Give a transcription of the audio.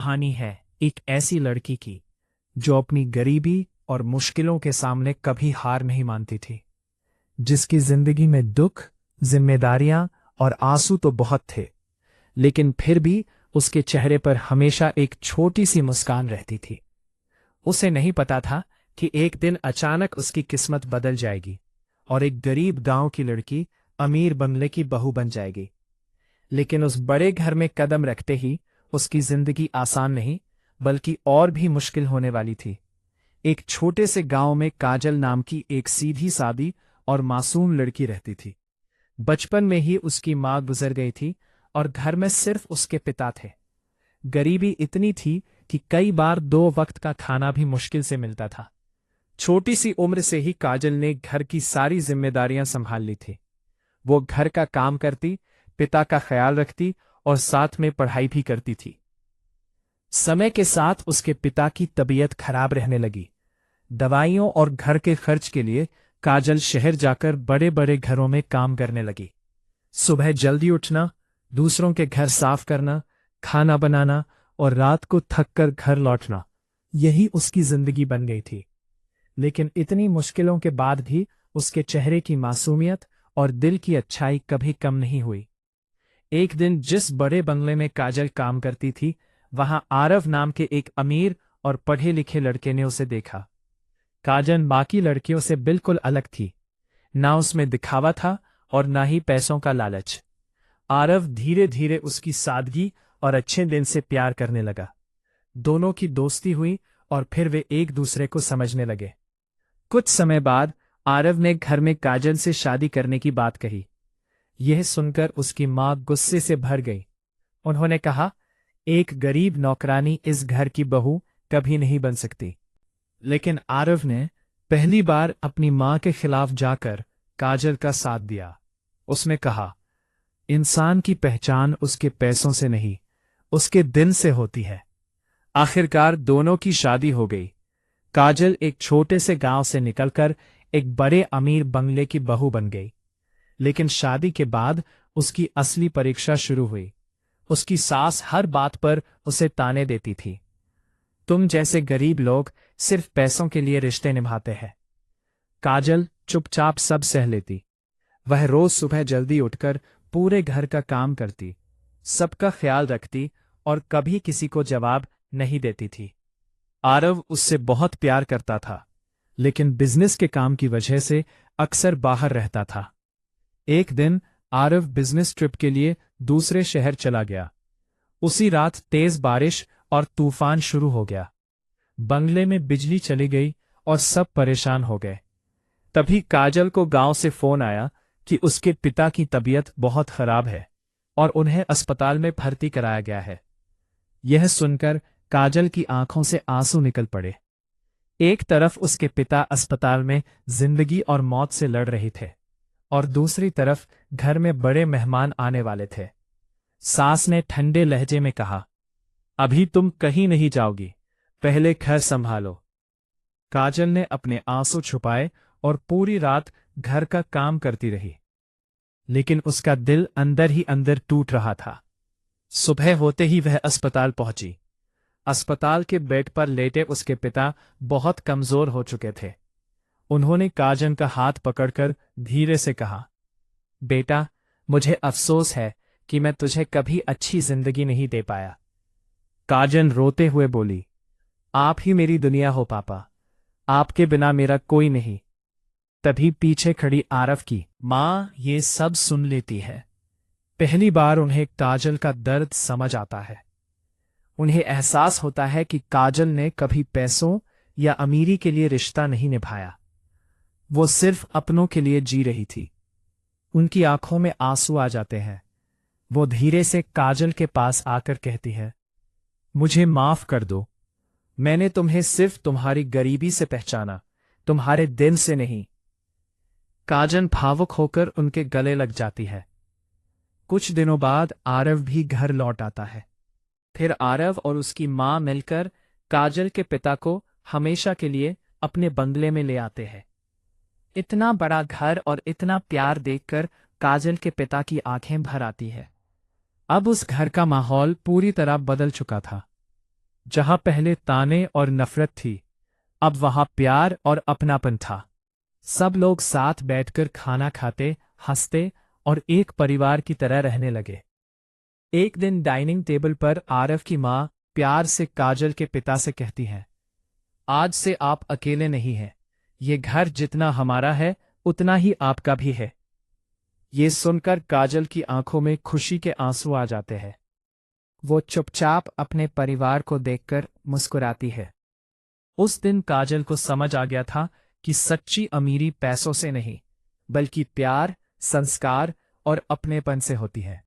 कहानी है एक ऐसी लड़की की जो अपनी गरीबी और मुश्किलों के सामने कभी हार नहीं मानती थी। जिसकी जिंदगी में दुख, जिम्मेदारियां और आंसू तो बहुत थे, लेकिन फिर भी उसके चेहरे पर हमेशा एक छोटी सी मुस्कान रहती थी। उसे नहीं पता था कि एक दिन अचानक उसकी किस्मत बदल जाएगी और एक गरीब गांव की लड़की अमीर बंगले की बहू बन जाएगी। लेकिन उस बड़े घर में कदम रखते ही उसकी जिंदगी आसान नहीं, बल्कि और भी मुश्किल होने वाली थी। एक छोटे से गांव में काजल नाम की एक सीधी सादी और मासूम लड़की रहती थी। बचपन में ही उसकी मां गुजर गई थी और घर में सिर्फ उसके पिता थे। गरीबी इतनी थी कि कई बार 2 वक्त का खाना भी मुश्किल से मिलता था। छोटी सी उम्र से ही काजल ने घर की सारी जिम्मेदारियां संभाल ली थी। वो घर का काम करती, पिता का ख्याल रखती और साथ में पढ़ाई भी करती थी। समय के साथ उसके पिता की तबीयत खराब रहने लगी। दवाइयों और घर के खर्च के लिए काजल शहर जाकर बड़े बड़े घरों में काम करने लगी। सुबह जल्दी उठना, दूसरों के घर साफ करना, खाना बनाना और रात को थककर घर लौटना, यही उसकी जिंदगी बन गई थी। लेकिन इतनी मुश्किलों के बाद भी उसके चेहरे की मासूमियत और दिल की अच्छाई कभी कम नहीं हुई। एक दिन जिस बड़े बंगले में काजल काम करती थी, वहां आरव नाम के एक अमीर और पढ़े लिखे लड़के ने उसे देखा। काजल बाकी लड़कियों से बिल्कुल अलग थी। ना उसमें दिखावा था और ना ही पैसों का लालच। आरव धीरे धीरे उसकी सादगी और अच्छे दिल से प्यार करने लगा। दोनों की दोस्ती हुई और फिर वे एक दूसरे को समझने लगे। कुछ समय बाद आरव ने घर में काजल से शादी करने की बात कही। यह सुनकर उसकी मां गुस्से से भर गई। उन्होंने कहा, एक गरीब नौकरानी इस घर की बहू कभी नहीं बन सकती। लेकिन आरव ने पहली बार अपनी मां के खिलाफ जाकर काजल का साथ दिया। उसने कहा, इंसान की पहचान उसके पैसों से नहीं, उसके दिल से होती है। आखिरकार दोनों की शादी हो गई। काजल एक छोटे से गांव से निकलकर एक बड़े अमीर बंगले की बहू बन गई। लेकिन शादी के बाद उसकी असली परीक्षा शुरू हुई। उसकी सास हर बात पर उसे ताने देती थी। तुम जैसे गरीब लोग सिर्फ पैसों के लिए रिश्ते निभाते हैं। काजल चुपचाप सब सह लेती। वह रोज सुबह जल्दी उठकर पूरे घर का काम करती, सबका ख्याल रखती और कभी किसी को जवाब नहीं देती थी। आरव उससे बहुत प्यार करता था, लेकिन बिजनेस के काम की वजह से अक्सर बाहर रहता था। एक दिन आरव बिजनेस ट्रिप के लिए दूसरे शहर चला गया। उसी रात तेज बारिश और तूफान शुरू हो गया। बंगले में बिजली चली गई और सब परेशान हो गए। तभी काजल को गांव से फोन आया कि उसके पिता की तबीयत बहुत खराब है और उन्हें अस्पताल में भर्ती कराया गया है। यह सुनकर काजल की आंखों से आंसू निकल पड़े। एक तरफ उसके पिता अस्पताल में जिंदगी और मौत से लड़ रहे थे और दूसरी तरफ घर में बड़े मेहमान आने वाले थे। सास ने ठंडे लहजे में कहा, अभी तुम कहीं नहीं जाओगी, पहले घर संभालो। काजल ने अपने आंसू छुपाए और पूरी रात घर का काम करती रही। लेकिन उसका दिल अंदर ही अंदर टूट रहा था। सुबह होते ही वह अस्पताल पहुंची। अस्पताल के बेड पर लेटे उसके पिता बहुत कमजोर हो चुके थे। उन्होंने काजल का हाथ पकड़कर धीरे से कहा, बेटा, मुझे अफसोस है कि मैं तुझे कभी अच्छी जिंदगी नहीं दे पाया। काजल रोते हुए बोली, आप ही मेरी दुनिया हो पापा, आपके बिना मेरा कोई नहीं। तभी पीछे खड़ी आरव की मां ये सब सुन लेती है। पहली बार उन्हें काजल का दर्द समझ आता है। उन्हें एहसास होता है कि काजल ने कभी पैसों या अमीरी के लिए रिश्ता नहीं निभाया। वो सिर्फ अपनों के लिए जी रही थी। उनकी आंखों में आंसू आ जाते हैं। वो धीरे से काजल के पास आकर कहती है, मुझे माफ कर दो। मैंने तुम्हें सिर्फ तुम्हारी गरीबी से पहचाना, तुम्हारे दिल से नहीं। काजल भावुक होकर उनके गले लग जाती है। कुछ दिनों बाद आरव भी घर लौट आता है। फिर आरव और उसकी मां मिलकर काजल के पिता को हमेशा के लिए अपने बंगले में ले आते हैं। इतना बड़ा घर और इतना प्यार देखकर काजल के पिता की आंखें भर आती है। अब उस घर का माहौल पूरी तरह बदल चुका था। जहां पहले ताने और नफरत थी, अब वहां प्यार और अपनापन था। सब लोग साथ बैठकर खाना खाते, हंसते और एक परिवार की तरह रहने लगे। एक दिन डाइनिंग टेबल पर आरव की माँ प्यार से काजल के पिता से कहती है, आज से आप अकेले नहीं हैं। ये घर जितना हमारा है उतना ही आपका भी है। ये सुनकर काजल की आंखों में खुशी के आंसू आ जाते हैं। वो चुपचाप अपने परिवार को देखकर मुस्कुराती है। उस दिन काजल को समझ आ गया था कि सच्ची अमीरी पैसों से नहीं, बल्कि प्यार, संस्कार और अपनेपन से होती है।